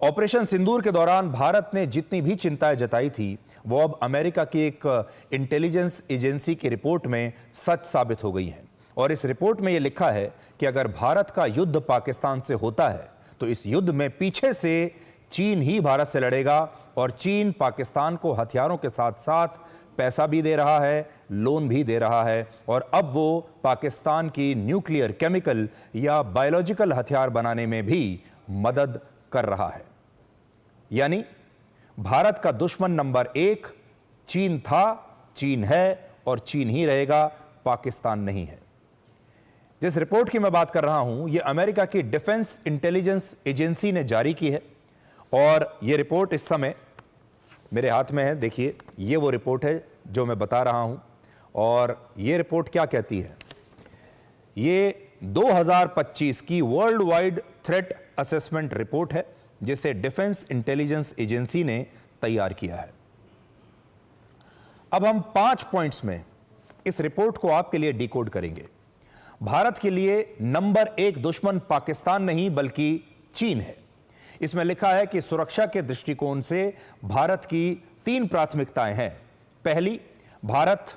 Operation सिंदूर के दौरान भारत ने जितनी भी चिंताएं जताई थी वो अब अमेरिका की एक इंटेलिजेंस एजेंसी की रिपोर्ट में सच साबित हो गई हैं। और इस रिपोर्ट में यह लिखा है कि अगर भारत का युद्ध पाकिस्तान से होता है तो इस युद्ध में पीछे से चीन ही भारत से लड़ेगा और चीन पाकिस्तान को हथियारों के साथ साथ पैसा भी दे रहा है, लोन भी दे रहा है और अब वो पाकिस्तान की न्यूक्लियर, केमिकल या बायोलॉजिकल हथियार बनाने में भी मदद कर रहा है। यानी भारत का दुश्मन नंबर 1 चीन था, चीन है और चीन ही रहेगा, पाकिस्तान नहीं है। जिस रिपोर्ट की मैं बात कर रहा हूं यह अमेरिका की डिफेंस इंटेलिजेंस एजेंसी ने जारी की है और यह रिपोर्ट इस समय मेरे हाथ में है। देखिए, यह वो रिपोर्ट है जो मैं बता रहा हूं और यह रिपोर्ट क्या कहती है। ये 2025 की world wide threat assessment report है जिसे डिफेंस इंटेलिजेंस एजेंसी ने तैयार किया है। अब हम 5 पॉइंट्स में इस रिपोर्ट को आपके लिए डिकोड करेंगे। भारत के लिए नंबर 1 दुश्मन पाकिस्तान नहीं बल्कि चीन है। इसमें लिखा है कि सुरक्षा के दृष्टिकोण से भारत की 3 प्राथमिकताएं हैं। पहली, भारत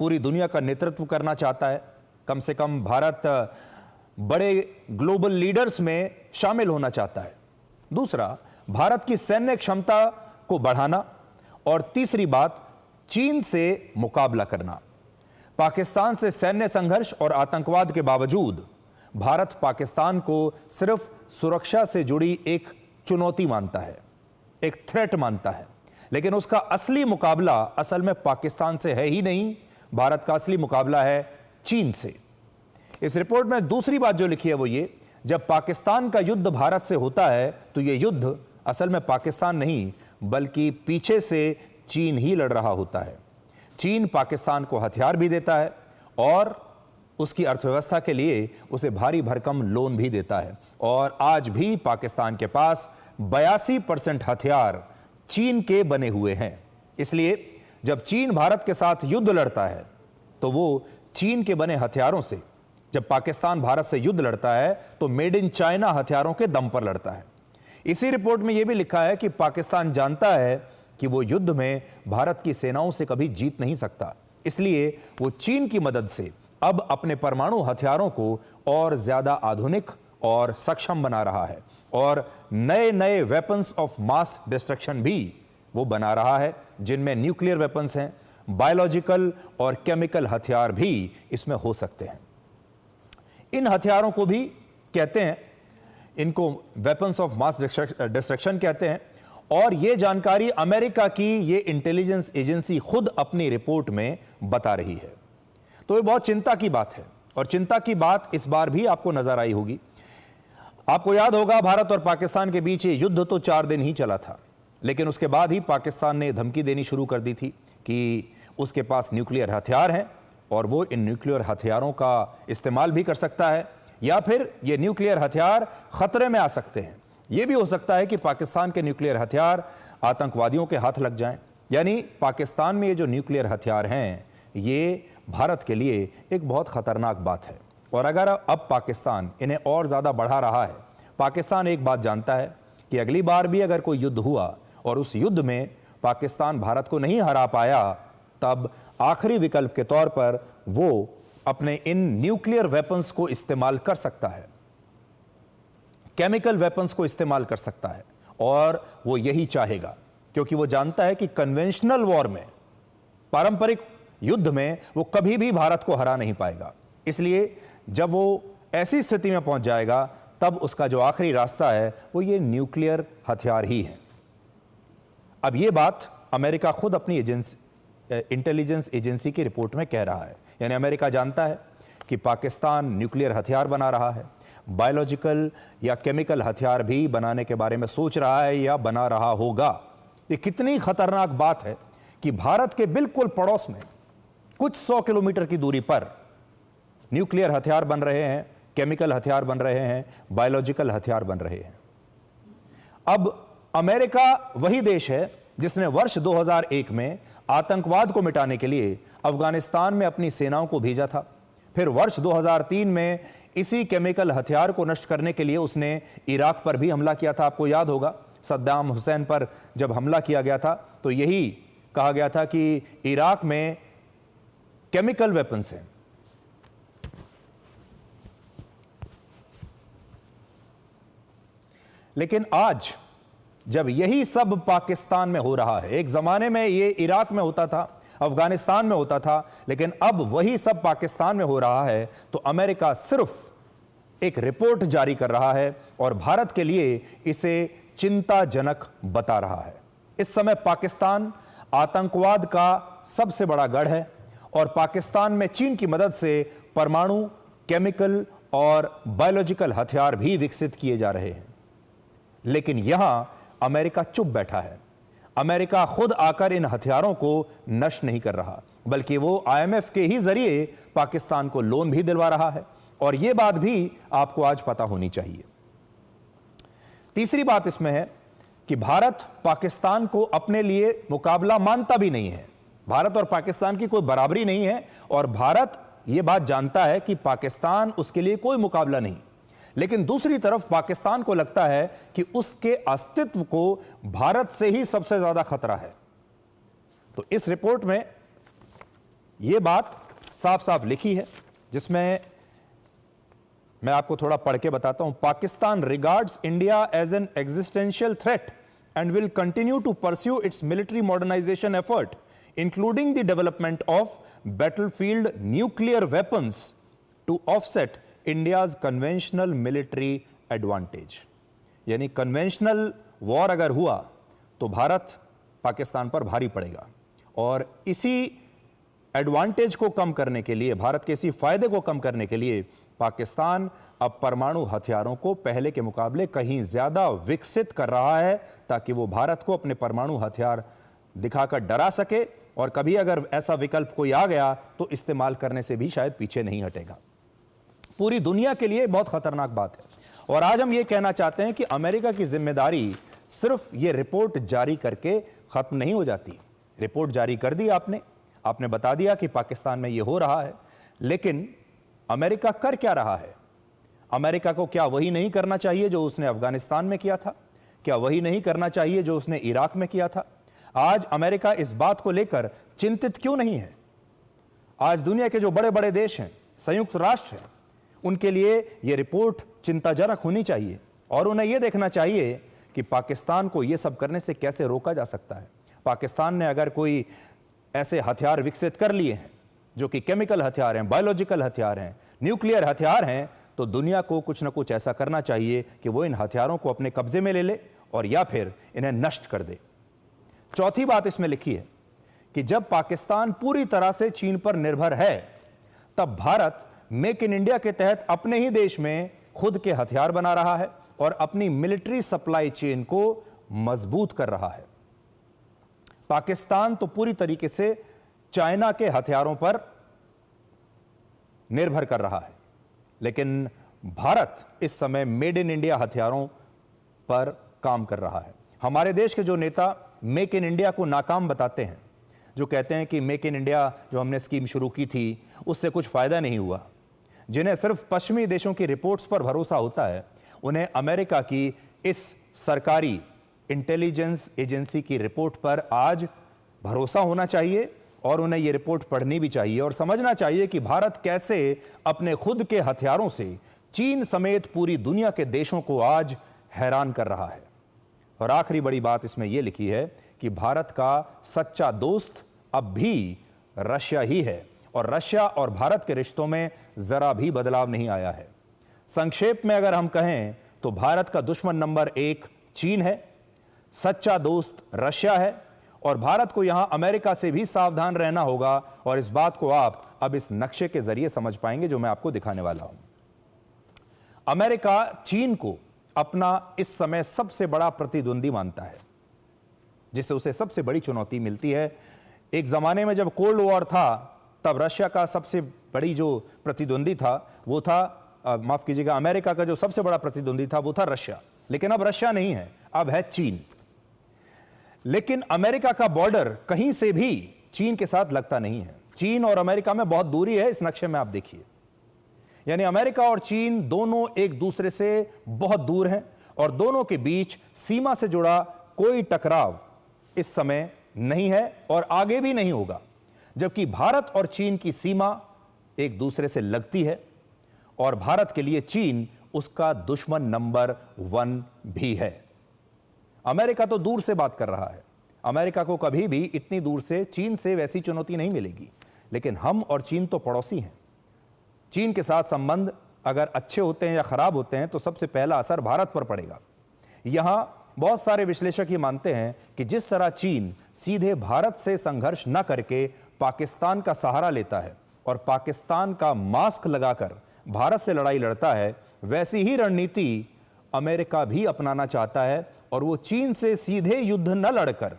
पूरी दुनिया का नेतृत्व करना चाहता है। कम से कम भारत बड़े ग्लोबल लीडर्स में शामिल होना चाहता है। दूसरा, भारत की सैन्य क्षमता को बढ़ाना और तीसरी बात, चीन से मुकाबला करना। पाकिस्तान से सैन्य संघर्ष और आतंकवाद के बावजूद भारत पाकिस्तान को सिर्फ सुरक्षा से जुड़ी एक चुनौती मानता है, एक थ्रेट मानता है, लेकिन उसका असली मुकाबला असल में पाकिस्तान से है ही नहीं। भारत का असली मुकाबला है चीन से। इस रिपोर्ट में दूसरी बात जो लिखी है वो ये, जब पाकिस्तान का युद्ध भारत से होता है तो यह युद्ध असल में पाकिस्तान नहीं बल्कि पीछे से चीन ही लड़ रहा होता है। चीन पाकिस्तान को हथियार भी देता है और उसकी अर्थव्यवस्था के लिए उसे भारी भरकम लोन भी देता है और आज भी पाकिस्तान के पास 82% हथियार चीन के बने हुए हैं। इसलिए जब चीन भारत के साथ युद्ध लड़ता है तो वो चीन के बने हथियारों से, जब पाकिस्तान भारत से युद्ध लड़ता है तो मेड इन चाइना हथियारों के दम पर लड़ता है। इसी रिपोर्ट में यह भी लिखा है कि पाकिस्तान जानता है कि वो युद्ध में भारत की सेनाओं से कभी जीत नहीं सकता, इसलिए वो चीन की मदद से अब अपने परमाणु हथियारों को और ज्यादा आधुनिक और सक्षम बना रहा है और नए नए वेपन्स ऑफ मास डिस्ट्रक्शन भी वो बना रहा है जिनमें न्यूक्लियर वेपन्स हैं, बायोलॉजिकल और केमिकल हथियार भी इसमें हो सकते हैं। इन हथियारों को भी कहते हैं, इनको वेपन्स ऑफ मास डिस्ट्रक्शन कहते हैं और यह जानकारी अमेरिका की ये इंटेलिजेंस एजेंसी खुद अपनी रिपोर्ट में बता रही है। तो ये बहुत चिंता की बात है और चिंता की बात इस बार भी आपको नजर आई होगी। आपको याद होगा भारत और पाकिस्तान के बीच ये युद्ध तो 4 दिन ही चला था, लेकिन उसके बाद ही पाकिस्तान ने धमकी देनी शुरू कर दी थी कि उसके पास न्यूक्लियर हथियार हैं और वो इन न्यूक्लियर हथियारों का इस्तेमाल भी कर सकता है या फिर ये न्यूक्लियर हथियार खतरे में आ सकते हैं। ये भी हो सकता है कि पाकिस्तान के न्यूक्लियर हथियार आतंकवादियों के हाथ लग जाएं। यानी पाकिस्तान में ये जो न्यूक्लियर हथियार हैं ये भारत के लिए एक बहुत खतरनाक बात है और अगर अब पाकिस्तान इन्हें और ज़्यादा बढ़ा रहा है, पाकिस्तान एक बात जानता है कि अगली बार भी अगर कोई युद्ध हुआ और उस युद्ध में पाकिस्तान भारत को नहीं हरा पाया, तब आखिरी विकल्प के तौर पर वो अपने इन न्यूक्लियर वेपन्स को इस्तेमाल कर सकता है, केमिकल वेपन्स को इस्तेमाल कर सकता है और वो यही चाहेगा क्योंकि वो जानता है कि कन्वेंशनल वॉर में, पारंपरिक युद्ध में वो कभी भी भारत को हरा नहीं पाएगा। इसलिए जब वो ऐसी स्थिति में पहुंच जाएगा तब उसका जो आखिरी रास्ता है वो ये न्यूक्लियर हथियार ही है। अब ये बात अमेरिका खुद अपनी इंटेलिजेंस एजेंसी की रिपोर्ट में कह रहा है। यानी अमेरिका जानता है कि पाकिस्तान न्यूक्लियर हथियार बना रहा है, बायोलॉजिकल या केमिकल हथियार भी बनाने के बारे में सोच रहा है या बना रहा होगा। ये कितनी खतरनाक बात है कि भारत के बिल्कुल पड़ोस में कुछ 100 किलोमीटर की दूरी पर न्यूक्लियर हथियार बन रहे हैं, केमिकल हथियार बन रहे हैं, बायोलॉजिकल हथियार बन रहे हैं। अब अमेरिका वही देश है जिसने वर्ष 2001 में आतंकवाद को मिटाने के लिए अफगानिस्तान में अपनी सेनाओं को भेजा था। फिर वर्ष 2003 में इसी केमिकल हथियार को नष्ट करने के लिए उसने इराक पर भी हमला किया था, आपको याद होगा। सद्दाम हुसैन पर जब हमला किया गया था तो यही कहा गया था कि इराक में केमिकल वेपन्स हैं। लेकिन आज जब यही सब पाकिस्तान में हो रहा है, एक जमाने में ये इराक में होता था, अफगानिस्तान में होता था, लेकिन अब वही सब पाकिस्तान में हो रहा है, तो अमेरिका सिर्फ एक रिपोर्ट जारी कर रहा है और भारत के लिए इसे चिंताजनक बता रहा है। इस समय पाकिस्तान आतंकवाद का सबसे बड़ा गढ़ है और पाकिस्तान में चीन की मदद से परमाणु, केमिकल और बायोलॉजिकल हथियार भी विकसित किए जा रहे हैं। लेकिन यहां अमेरिका चुप बैठा है। अमेरिका खुद आकर इन हथियारों को नष्ट नहीं कर रहा, बल्कि वो IMF के ही जरिए पाकिस्तान को लोन भी दिलवा रहा है, और यह बात भी आपको आज पता होनी चाहिए। तीसरी बात इसमें है कि भारत पाकिस्तान को अपने लिए मुकाबला मानता भी नहीं है। भारत और पाकिस्तान की कोई बराबरी नहीं है और भारत यह बात जानता है कि पाकिस्तान उसके लिए कोई मुकाबला नहीं। लेकिन दूसरी तरफ पाकिस्तान को लगता है कि उसके अस्तित्व को भारत से ही सबसे ज्यादा खतरा है। तो इस रिपोर्ट में यह बात साफ साफ लिखी है, जिसमें मैं आपको थोड़ा पढ़ के बताता हूं। Pakistan regards India as an existential threat and will continue to pursue its military modernisation effort, including the development of battlefield nuclear weapons to offset India's conventional military advantage. यानी कन्वेंशनल वॉर अगर हुआ तो भारत पाकिस्तान पर भारी पड़ेगा, और इसी एडवांटेज को कम करने के लिए, भारत के इसी फायदे को कम करने के लिए पाकिस्तान अब परमाणु हथियारों को पहले के मुकाबले कहीं ज्यादा विकसित कर रहा है, ताकि वो भारत को अपने परमाणु हथियार दिखाकर डरा सके, और कभी अगर ऐसा विकल्प कोई आ गया तो इस्तेमाल करने से भी शायद पीछे नहीं हटेगा। पूरी दुनिया के लिए बहुत खतरनाक बात है। और आज हम ये कहना चाहते हैं कि अमेरिका की जिम्मेदारी सिर्फ ये रिपोर्ट जारी करके खत्म नहीं हो जाती। रिपोर्ट जारी कर दी आपने बता दिया कि पाकिस्तान में ये हो रहा है, लेकिन अमेरिका कर क्या रहा है? अमेरिका को क्या वही नहीं करना चाहिए जो उसने अफगानिस्तान में किया था? क्या वही नहीं करना चाहिए जो उसने इराक में किया था? आज अमेरिका इस बात को लेकर चिंतित क्यों नहीं है? आज दुनिया के जो बड़े बड़े देश हैं, संयुक्त राष्ट्र है, उनके लिए यह रिपोर्ट चिंताजनक होनी चाहिए और उन्हें यह देखना चाहिए कि पाकिस्तान को यह सब करने से कैसे रोका जा सकता है। पाकिस्तान ने अगर कोई ऐसे हथियार विकसित कर लिए हैं जो कि केमिकल हथियार हैं, बायोलॉजिकल हथियार हैं, न्यूक्लियर हथियार हैं, तो दुनिया को कुछ ना कुछ ऐसा करना चाहिए कि वो इन हथियारों को अपने कब्जे में ले ले और या फिर इन्हें नष्ट कर दे। चौथी बात इसमें लिखी है कि जब पाकिस्तान पूरी तरह से चीन पर निर्भर है, तब भारत मेक इन इंडिया के तहत अपने ही देश में खुद के हथियार बना रहा है और अपनी मिलिट्री सप्लाई चेन को मजबूत कर रहा है। पाकिस्तान तो पूरी तरीके से चाइना के हथियारों पर निर्भर कर रहा है, लेकिन भारत इस समय मेड इन इंडिया हथियारों पर काम कर रहा है। हमारे देश के जो नेता मेक इन इंडिया को नाकाम बताते हैं, जो कहते हैं कि मेक इन इंडिया जो हमने स्कीम शुरू की थी उससे कुछ फायदा नहीं हुआ, जिन्हें सिर्फ पश्चिमी देशों की रिपोर्ट्स पर भरोसा होता है, उन्हें अमेरिका की इस सरकारी इंटेलिजेंस एजेंसी की रिपोर्ट पर आज भरोसा होना चाहिए और उन्हें यह रिपोर्ट पढ़नी भी चाहिए और समझना चाहिए कि भारत कैसे अपने खुद के हथियारों से चीन समेत पूरी दुनिया के देशों को आज हैरान कर रहा है। और आखिरी बड़ी बात इसमें यह लिखी है कि भारत का सच्चा दोस्त अब भी रशिया ही है और रशिया और भारत के रिश्तों में जरा भी बदलाव नहीं आया है। संक्षेप में अगर हम कहें तो भारत का दुश्मन नंबर 1 चीन है, सच्चा दोस्त रशिया है और भारत को यहां अमेरिका से भी सावधान रहना होगा। और इस बात को आप अब इस नक्शे के जरिए समझ पाएंगे जो मैं आपको दिखाने वाला हूं। अमेरिका चीन को अपना इस समय सबसे बड़ा प्रतिद्वंदी मानता है, जिससे उसे सबसे बड़ी चुनौती मिलती है। एक जमाने में जब कोल्ड वॉर था तब रशिया का सबसे बड़ी जो प्रतिद्वंदी था वो था, माफ कीजिएगा, अमेरिका का जो सबसे बड़ा प्रतिद्वंदी था वो था रशिया। लेकिन अब रशिया नहीं है, अब है चीन। लेकिन अमेरिका का बॉर्डर कहीं से भी चीन के साथ लगता नहीं है। चीन और अमेरिका में बहुत दूरी है, इस नक्शे में आप देखिए। यानी अमेरिका और चीन दोनों एक दूसरे से बहुत दूर हैं और दोनों के बीच सीमा से जुड़ा कोई टकराव इस समय नहीं है और आगे भी नहीं होगा। जबकि भारत और चीन की सीमा एक दूसरे से लगती है और भारत के लिए चीन उसका दुश्मन नंबर 1 भी है। अमेरिका तो दूर से बात कर रहा है, अमेरिका को कभी भी इतनी दूर से चीन से वैसी चुनौती नहीं मिलेगी, लेकिन हम और चीन तो पड़ोसी हैं। चीन के साथ संबंध अगर अच्छे होते हैं या खराब होते हैं तो सबसे पहला असर भारत पर पड़ेगा। यहां बहुत सारे विश्लेषक ये मानते हैं कि जिस तरह चीन सीधे भारत से संघर्ष न करके पाकिस्तान का सहारा लेता है और पाकिस्तान का मास्क लगाकर भारत से लड़ाई लड़ता है, वैसी ही रणनीति अमेरिका भी अपनाना चाहता है और वो चीन से सीधे युद्ध न लड़कर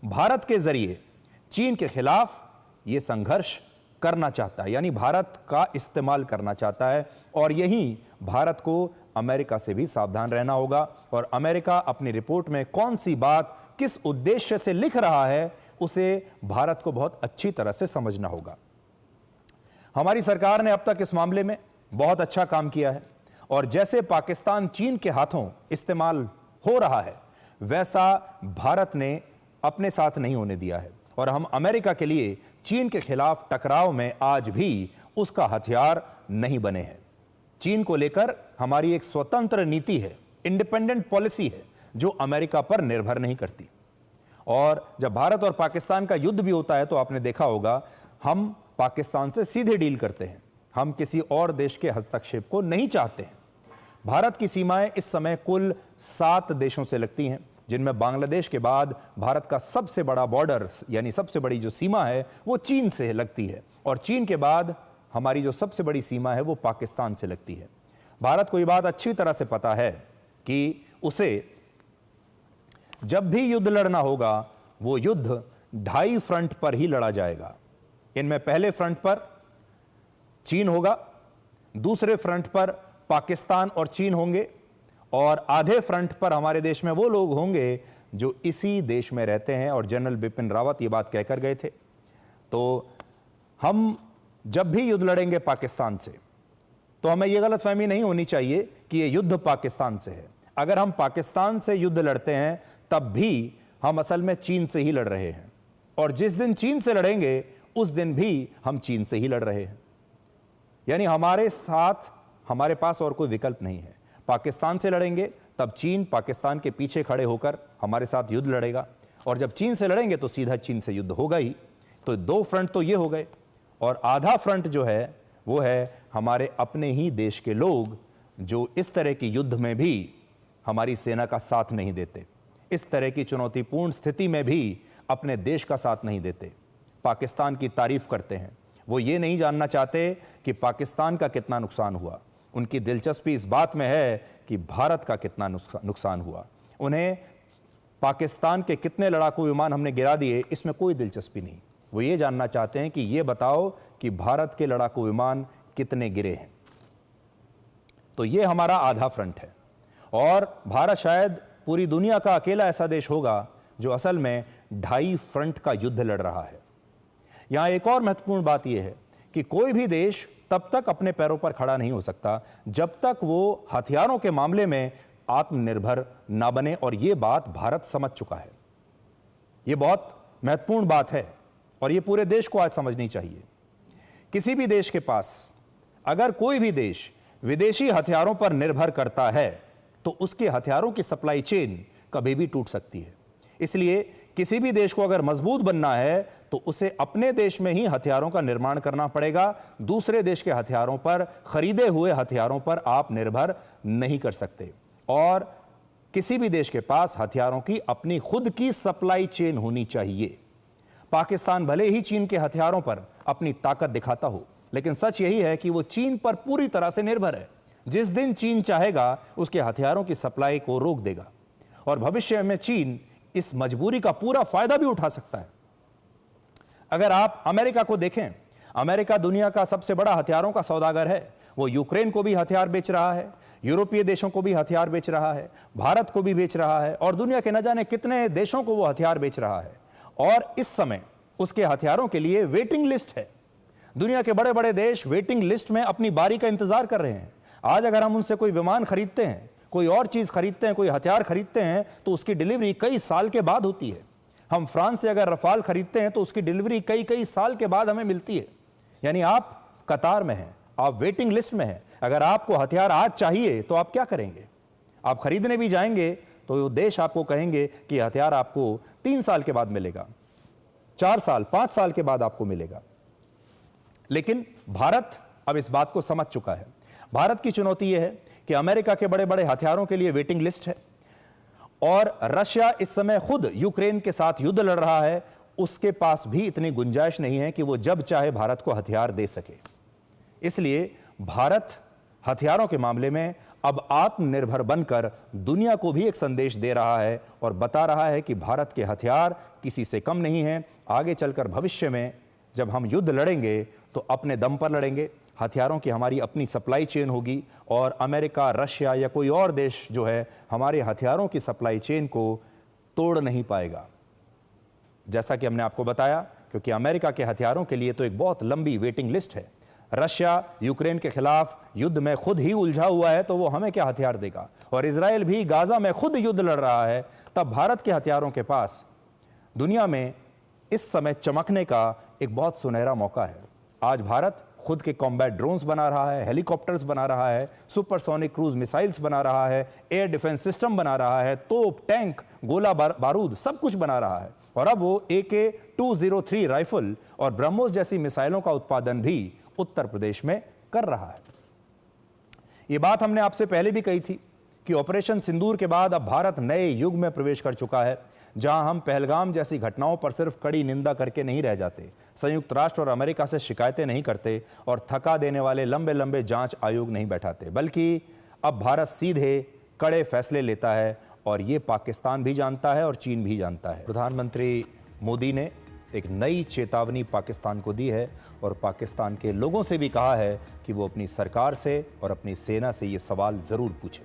भारत के जरिए चीन के खिलाफ ये संघर्ष करना चाहता है, यानी भारत का इस्तेमाल करना चाहता है। और यही भारत को अमेरिका से भी सावधान रहना होगा और अमेरिका अपनी रिपोर्ट में कौन सी बात किस उद्देश्य से लिख रहा है उसे भारत को बहुत अच्छी तरह से समझना होगा। हमारी सरकार ने अब तक इस मामले में बहुत अच्छा काम किया है और जैसे पाकिस्तान चीन के हाथों इस्तेमाल हो रहा है वैसा भारत ने अपने साथ नहीं होने दिया है और हम अमेरिका के लिए चीन के खिलाफ टकराव में आज भी उसका हथियार नहीं बने हैं। चीन को लेकर हमारी एक स्वतंत्र नीति है, इंडिपेंडेंट पॉलिसी है जो अमेरिका पर निर्भर नहीं करती। और जब भारत और पाकिस्तान का युद्ध भी होता है तो आपने देखा होगा हम पाकिस्तान से सीधे डील करते हैं, हम किसी और देश के हस्तक्षेप को नहीं चाहते हैं। भारत की सीमाएं इस समय कुल 7 देशों से लगती हैं, जिनमें बांग्लादेश के बाद भारत का सबसे बड़ा बॉर्डर यानी सबसे बड़ी जो सीमा है वो चीन से लगती है और चीन के बाद हमारी जो सबसे बड़ी सीमा है वो पाकिस्तान से लगती है। भारत को ये बात अच्छी तरह से पता है कि उसे जब भी युद्ध लड़ना होगा वो युद्ध 2.5 फ्रंट पर ही लड़ा जाएगा। इनमें पहले फ्रंट पर चीन होगा, दूसरे फ्रंट पर पाकिस्तान और चीन होंगे और आधे फ्रंट पर हमारे देश में वो लोग होंगे जो इसी देश में रहते हैं। और जनरल बिपिन रावत ये बात कहकर गए थे। तो हम जब भी युद्ध लड़ेंगे पाकिस्तान से तो हमें यह गलतफहमी नहीं होनी चाहिए कि यह युद्ध पाकिस्तान से है। अगर हम पाकिस्तान से युद्ध लड़ते हैं तब भी हम असल में चीन से ही लड़ रहे हैं और जिस दिन चीन से लड़ेंगे उस दिन भी हम चीन से ही लड़ रहे हैं। यानी हमारे पास और कोई विकल्प नहीं है। पाकिस्तान से लड़ेंगे तब चीन पाकिस्तान के पीछे खड़े होकर हमारे साथ युद्ध लड़ेगा और जब चीन से लड़ेंगे तो सीधा चीन से युद्ध होगा ही। तो 2 फ्रंट तो ये हो गए और आधा फ्रंट जो है वो है हमारे अपने ही देश के लोग जो इस तरह की युद्ध में भी हमारी सेना का साथ नहीं देते, इस तरह की चुनौतीपूर्ण स्थिति में भी अपने देश का साथ नहीं देते, पाकिस्तान की तारीफ करते हैं। वो ये नहीं जानना चाहते कि पाकिस्तान का कितना नुकसान हुआ, उनकी दिलचस्पी इस बात में है कि भारत का कितना नुकसान हुआ। उन्हें पाकिस्तान के कितने लड़ाकू विमान हमने गिरा दिए इसमें कोई दिलचस्पी नहीं। वो ये जानना चाहते हैं कि ये बताओ कि भारत के लड़ाकू विमान कितने गिरे हैं। तो ये हमारा आधा फ्रंट है और भारत शायद पूरी दुनिया का अकेला ऐसा देश होगा जो असल में 2.5 फ्रंट का युद्ध लड़ रहा है। यहां एक और महत्वपूर्ण बात यह है कि कोई भी देश तब तक अपने पैरों पर खड़ा नहीं हो सकता जब तक वो हथियारों के मामले में आत्मनिर्भर ना बने और यह बात भारत समझ चुका है। यह बहुत महत्वपूर्ण बात है और यह पूरे देश को आज समझनी चाहिए। किसी भी देश के पास अगर कोई भी देश विदेशी हथियारों पर निर्भर करता है तो उसके हथियारों की सप्लाई चेन कभी भी टूट सकती है। इसलिए किसी भी देश को अगर मजबूत बनना है तो उसे अपने देश में ही हथियारों का निर्माण करना पड़ेगा। दूसरे देश के हथियारों पर, खरीदे हुए हथियारों पर आप निर्भर नहीं कर सकते और किसी भी देश के पास हथियारों की अपनी खुद की सप्लाई चेन होनी चाहिए। पाकिस्तान भले ही चीन के हथियारों पर अपनी ताकत दिखाता हो, लेकिन सच यही है कि वो चीन पर पूरी तरह से निर्भर है। जिस दिन चीन चाहेगा उसके हथियारों की सप्लाई को रोक देगा और भविष्य में चीन इस मजबूरी का पूरा फायदा भी उठा सकता है। अगर आप अमेरिका को देखें, अमेरिका दुनिया का सबसे बड़ा हथियारों का सौदागर है। वो यूक्रेन को भी हथियार बेच रहा है, यूरोपीय देशों को भी हथियार बेच रहा है, भारत को भी बेच रहा है और दुनिया के न जाने कितने देशों को वो हथियार बेच रहा है। और इस समय उसके हथियारों के लिए वेटिंग लिस्ट है। दुनिया के बड़े बड़े देश वेटिंग लिस्ट में अपनी बारी का इंतजार कर रहे हैं। आज अगर हम उनसे कोई विमान खरीदते हैं, कोई और चीज खरीदते हैं, कोई हथियार खरीदते हैं, तो उसकी डिलीवरी कई साल के बाद होती है। हम फ्रांस से अगर रफाल खरीदते हैं तो उसकी डिलीवरी कई कई साल के बाद हमें मिलती है। यानी आप कतार में हैं, आप वेटिंग लिस्ट में हैं। अगर आपको हथियार आज चाहिए तो आप क्या करेंगे? आप खरीदने भी जाएंगे तो देश आपको कहेंगे कि हथियार आपको 3 साल के बाद मिलेगा, 4 साल 5 साल के बाद आपको मिलेगा। लेकिन भारत अब इस बात को समझ चुका है। भारत की चुनौती यह है कि अमेरिका के बड़े बड़े हथियारों के लिए वेटिंग लिस्ट है और रशिया इस समय खुद यूक्रेन के साथ युद्ध लड़ रहा है। उसके पास भी इतनी गुंजाइश नहीं है कि वो जब चाहे भारत को हथियार दे सके। इसलिए भारत हथियारों के मामले में अब आत्मनिर्भर बनकर दुनिया को भी एक संदेश दे रहा है और बता रहा है कि भारत के हथियार किसी से कम नहीं हैं। आगे चलकर भविष्य में जब हम युद्ध लड़ेंगे तो अपने दम पर लड़ेंगे। हथियारों की हमारी अपनी सप्लाई चेन होगी और अमेरिका, रशिया या कोई और देश जो है हमारे हथियारों की सप्लाई चेन को तोड़ नहीं पाएगा। जैसा कि हमने आपको बताया, क्योंकि अमेरिका के हथियारों के लिए तो एक बहुत लंबी वेटिंग लिस्ट है। रशिया यूक्रेन के खिलाफ युद्ध में खुद ही उलझा हुआ है तो वो हमें क्या हथियार देगा? और इजराइल भी गाजा में खुद युद्ध लड़ रहा है। तब भारत के हथियारों के पास दुनिया में इस समय चमकने का एक बहुत सुनहरा मौका है। आज भारत खुद के कॉम्बैट ड्रोन्स बना रहा है, हेलीकॉप्टर्स बना रहा है, सुपरसोनिक क्रूज मिसाइल्स बना रहा है, एयर डिफेंस सिस्टम बना रहा है, तोप, टैंक, गोला बारूद सब कुछ बना रहा है। और अब वो AK-203 राइफल और ब्रह्मोस जैसी मिसाइलों का उत्पादन भी उत्तर प्रदेश में कर रहा है। ये बात हमने आपसे पहले भी कही थी कि ऑपरेशन सिंदूर के बाद अब भारत नए युग में प्रवेश कर चुका है, जहां हम पहलगाम जैसी घटनाओं पर सिर्फ कड़ी निंदा करके नहीं रह जाते, संयुक्त राष्ट्र और अमेरिका से शिकायतें नहीं करते और थका देने वाले लंबे लंबे जांच आयोग नहीं बैठाते, बल्कि अब भारत सीधे कड़े फैसले लेता है। और ये पाकिस्तान भी जानता है और चीन भी जानता है। प्रधानमंत्री मोदी ने एक नई चेतावनी पाकिस्तान को दी है और पाकिस्तान के लोगों से भी कहा है कि वो अपनी सरकार से और अपनी सेना से ये सवाल जरूर पूछें।